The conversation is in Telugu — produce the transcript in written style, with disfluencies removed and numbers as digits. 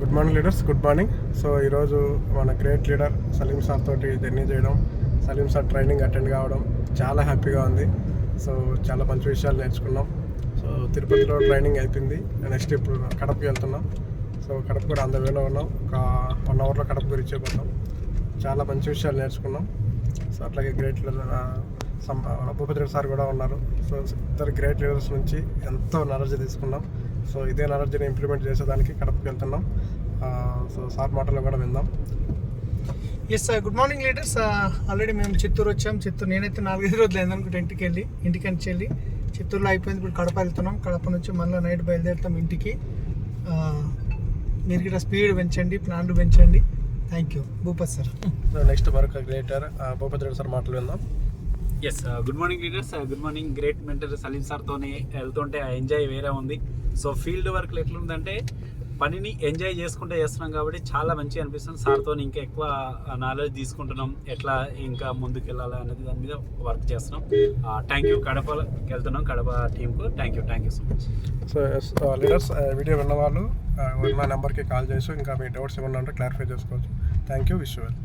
Good morning leaders, good morning. So ఈరోజు మన గ్రేట్ లీడర్ సలీం సార్ తోటి జర్నీ చేయడం, సలీం సార్ ట్రైనింగ్ అటెండ్ కావడం చాలా హ్యాపీగా ఉంది. సో చాలా మంచి విషయాలు నేర్చుకున్నాం. సో తిరుపతిలో ట్రైనింగ్ అయిపోయింది, నెక్స్ట్ ఇప్పుడు కడపకి వెళ్తున్నాం. సో కడప కూడా అంత వేలో ఉన్నాం, ఒక 1 అవర్లో కడప గురించి పోతాం. చాలా మంచి విషయాలు నేర్చుకున్నాం. సో అట్లాగే గ్రేట్ లీడర్ భూపతి సార్ కూడా ఉన్నారు. సో ఇద్దరు గ్రేట్ లీడర్స్ నుంచి ఎంతో నాలెడ్జ్ తీసుకున్నాం. సో ఇదే నాలెడ్జ్ని ఇంప్లిమెంట్ చేసేదానికి కడపకి వెళ్తున్నాం. సో సార్ మాటలు కూడా విందాం. Yes sir, good morning leaders. Already మేము చిత్తూరు వచ్చాం. చిత్తూరు నేనైతే 4-5 రోజులు అయిందనుకుంటే ఇంటికి వెళ్ళి చిత్తూరులో అయిపోయింది. ఇప్పుడు కడప వెళ్తున్నాం. కడప నుంచి మళ్ళీ నైట్ బయలుదేరుతాం ఇంటికి. మీరు కూడా స్పీడ్ పెంచండి, ప్లాన్లు పెంచండి. Thank you Bhupathi sir. Next మరొక గ్రేటర్ భూపతి రెడ్డి సార్ మాటలు విందాం. Yes, good morning leaders, good morning. Great mentor Saleem సార్తోనే వెళ్తుంటే ఆ ఎంజాయ్ వేరే ఉంది. సో ఫీల్డ్ వర్క్లు ఎట్లుందంటే పనిని ఎంజాయ్ చేసుకుంటే చేస్తున్నాం కాబట్టి చాలా మంచిగా అనిపిస్తుంది. సార్తో ఇంకా ఎక్కువ నాలెడ్జ్ తీసుకుంటున్నాం, ఎట్లా ఇంకా ముందుకు వెళ్ళాలి అనేది దాని మీద వర్క్ చేస్తున్నాం. Thank you. కడపకి వెళ్తున్నాం, కడప టీంకు thank you so much. So leaders, video విన్న వాళ్ళు ఉన్న నెంబర్కి కాల్ చేసి ఇంకా మీ డౌట్స్ ఏమన్నా ఉంటే క్లారిఫై చేసుకోవచ్చు. Thank you. Wish you wealth.